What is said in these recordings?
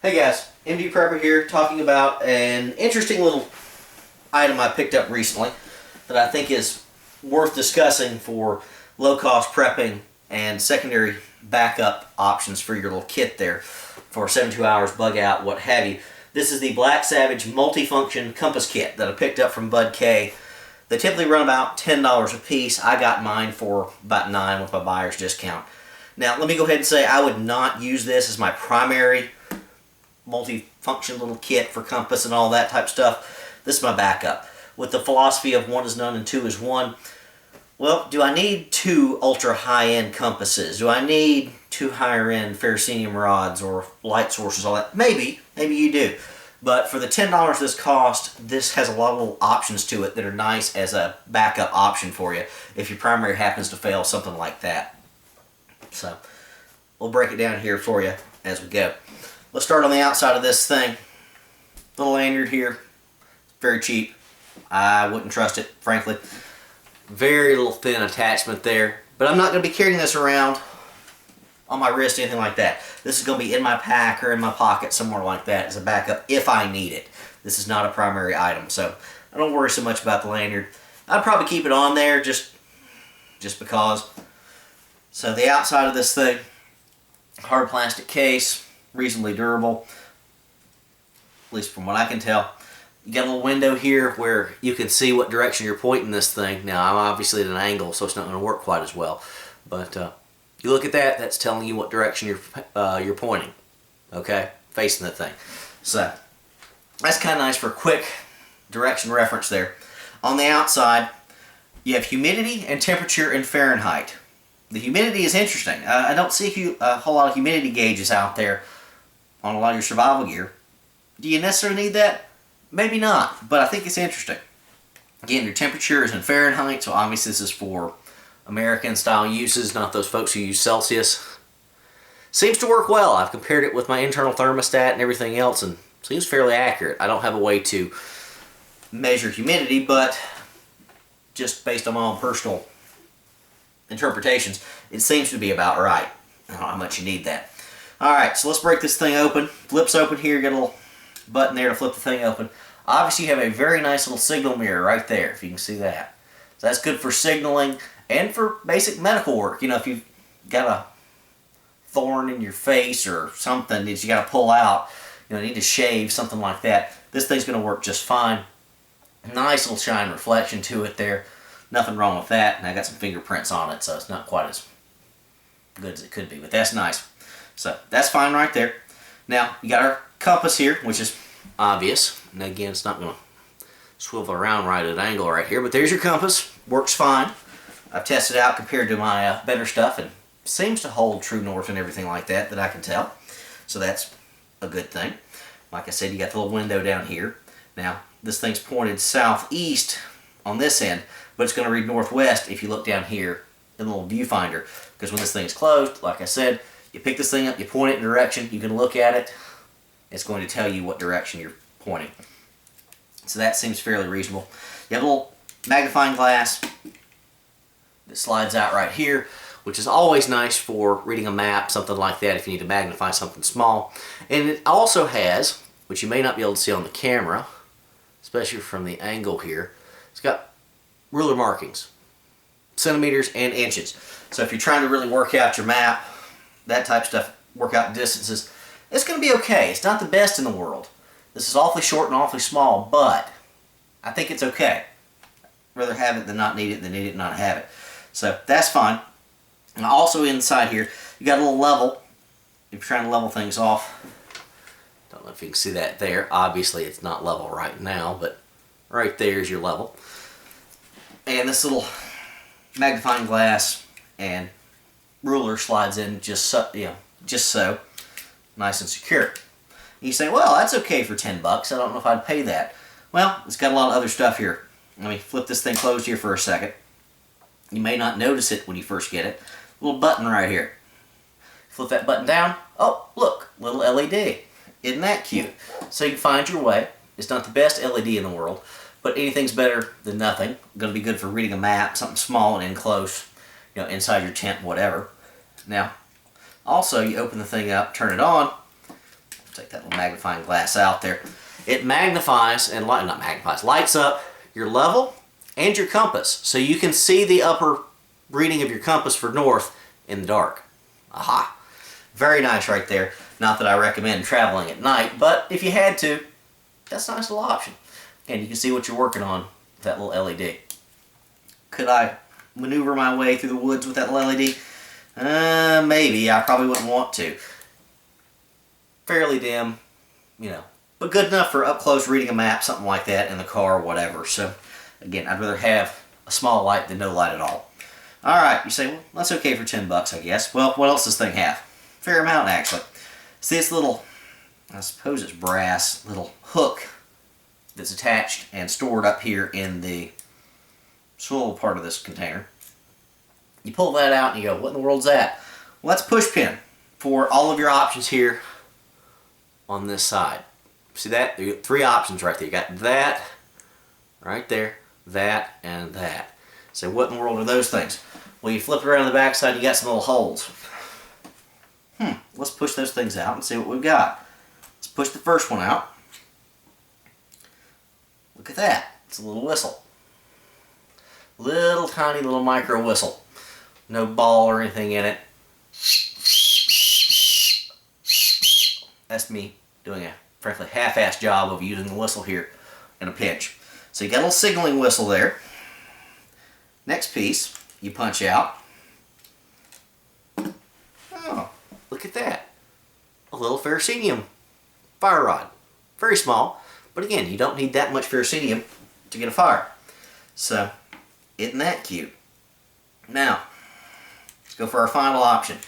Hey guys, MD Prepper here, talking about an interesting little item I picked up recently that I think is worth discussing for low-cost prepping and secondary backup options for your little kit there for 72 hours, bug out, what have you. This is the Black Savage Multifunction Compass Kit that I picked up from Bud K. They typically run about $10 a piece. I got mine for about $9 with my buyer's discount. Now, let me go ahead and say I would not use this as my primary multi-function little kit for compass and all that type stuff. This is my backup. With the philosophy of one is none and two is one. Well, do I need two ultra high-end compasses? Do I need two higher-end ferrocenium rods or light sources, all that? Maybe you do. But for the $10 this cost, this has a lot of little options to it that are nice as a backup option for you if your primary happens to fail, something like that. So, we'll break it down here for you as we go. Let's start on the outside of this thing. Little lanyard here, very cheap. I wouldn't trust it, frankly. Very little thin attachment there, but I'm not going to be carrying this around on my wrist, anything like that. This is going to be in my pack or in my pocket, somewhere like that as a backup if I need it. This is not a primary item, so I don't worry so much about the lanyard. I'd probably keep it on there just because. So the outside of this thing, hard plastic case, reasonably durable, at least from what I can tell. You got a little window here where you can see what direction you're pointing this thing. Now, I'm obviously at an angle, so it's not going to work quite as well. But you look at that, that's telling you what direction you're pointing. Okay? Facing the thing. So, that's kind of nice for a quick direction reference there. On the outside, you have humidity and temperature in Fahrenheit. The humidity is interesting. I don't see a whole lot of humidity gauges out there on a lot of your survival gear. Do you necessarily need that? Maybe not, but I think it's interesting. Again, your temperature is in Fahrenheit, so obviously this is for American style uses, not those folks who use Celsius. Seems to work well. I've compared it with my internal thermostat and everything else, and seems fairly accurate. I don't have a way to measure humidity, but just based on my own personal interpretations, it seems to be about right. I don't know how much you need that. Alright, so let's break this thing open. Flips open here, get a little button there to flip the thing open. Obviously you have a very nice little signal mirror right there, if you can see that. So that's good for signaling and for basic medical work. You know, if you've got a thorn in your face or something that you got to pull out, you know, need to shave, something like that, this thing's going to work just fine. Nice little shine reflection to it there. Nothing wrong with that, and I got some fingerprints on it, so it's not quite as good as it could be, but that's nice. So that's fine right there. Now, you got our compass here, which is obvious. And again, it's not going to swivel around right at an angle right here, but there's your compass. Works fine. I've tested it out compared to my better stuff, and seems to hold true north and everything like that I can tell. So that's a good thing. Like I said, you got the little window down here. Now, this thing's pointed southeast on this end, but it's going to read northwest if you look down here in the little viewfinder, because when this thing's closed, like I said, you pick this thing up, you point it in a direction, you can look at it, it's going to tell you what direction you're pointing. So that seems fairly reasonable. You have a little magnifying glass that slides out right here, which is always nice for reading a map, something like that, if you need to magnify something small. And it also has, which you may not be able to see on the camera, especially from the angle here, it's got ruler markings, centimeters and inches. So if you're trying to really work out your map, that type of stuff, work out distances, it's going to be okay. It's not the best in the world. This is awfully short and awfully small, but I think it's okay. I'd rather have it than not need it, than need it and not have it. So that's fine. And also inside here, you got a little level. If you're trying to level things off, don't know if you can see that there. Obviously it's not level right now, but right there is your level. And this little magnifying glass and ruler slides in just so, nice and secure. You say, well, that's okay for 10 bucks. I don't know if I'd pay that. Well, it's got a lot of other stuff here. Let me flip this thing closed here for a second. You may not notice it when you first get it. A little button right here. Flip that button down. Oh, look, little LED. Isn't that cute? So you can find your way. It's not the best LED in the world, but anything's better than nothing. Going to be good for reading a map, something small and in close, you know, inside your tent, whatever. Now, also, you open the thing up, turn it on. Take that that magnifying glass out there. It magnifies and lights up your level and your compass, so you can see the upper reading of your compass for north in the dark. Aha! Very nice right there. Not that I recommend traveling at night, but if you had to, that's a nice little option. And you can see what you're working on with that little LED. Could I maneuver my way through the woods with that little LED? Maybe. I probably wouldn't want to. Fairly dim, you know, but good enough for up close reading a map, something like that, in the car or whatever. So, again, I'd rather have a small light than no light at all. Alright, you say, well, that's okay for 10 bucks, I guess. Well, what else does this thing have? Fair amount, actually. See this little, I suppose it's brass, little hook that's attached and stored up here in the swivel part of this container. You pull that out and you go, what in the world's that? Well, that's a push pin for all of your options here on this side. See that? You got 3 options right there. You got that, right there, that, and that. So what in the world are those things? Well, you flip it around the back side, you got some little holes. Let's push those things out and see what we've got. Let's push the first one out. Look at that. It's a little whistle. Little tiny little micro whistle. No ball or anything in it. That's me doing a frankly half-assed job of using the whistle here in a pinch. So you got a little signaling whistle there. Next piece, you punch out. Oh, look at that. A little ferrocenium fire rod. Very small, but again, you don't need that much ferrocenium to get a fire. So, isn't that cute? Now, let's go for our final option.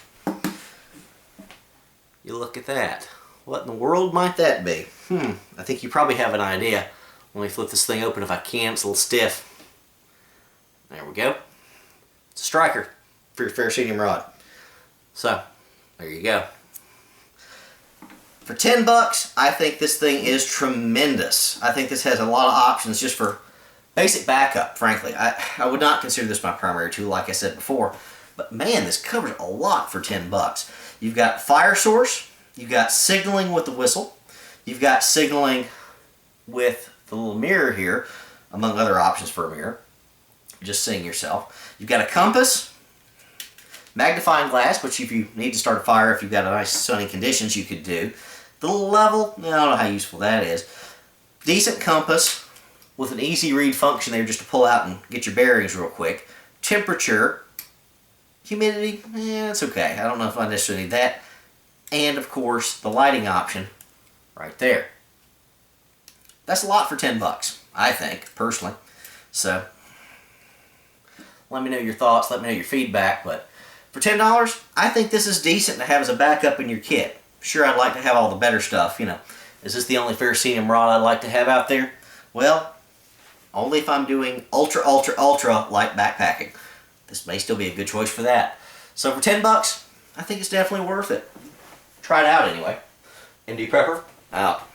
You look at that. What in the world might that be? I think you probably have an idea. Let me flip this thing open if I can. It's a little stiff. There we go. It's a striker for your ferrocenium rod. So, there you go. For 10 bucks, I think this thing is tremendous. I think this has a lot of options just for basic backup, frankly. I would not consider this my primary tool, like I said before. But man, this covers a lot for 10 bucks. You've got fire source. You've got signaling with the whistle. You've got signaling with the little mirror here, among other options for a mirror. Just seeing yourself. You've got a compass, magnifying glass, which if you need to start a fire, if you've got a nice sunny conditions, you could do. The little level, I don't know how useful that is. Decent compass with an easy read function there just to pull out and get your bearings real quick. Temperature, humidity, it's okay. I don't know if I necessarily need that. And of course, the lighting option right there. That's a lot for 10 bucks, I think, personally. So, let me know your thoughts, let me know your feedback, but for $10, I think this is decent to have as a backup in your kit. Sure, I'd like to have all the better stuff, you know. Is this the only ferrocenium rod I'd like to have out there? Well, only if I'm doing ultra light backpacking. This may still be a good choice for that. So for 10 bucks, I think it's definitely worth it. Try it out anyway. ND Prepper, out.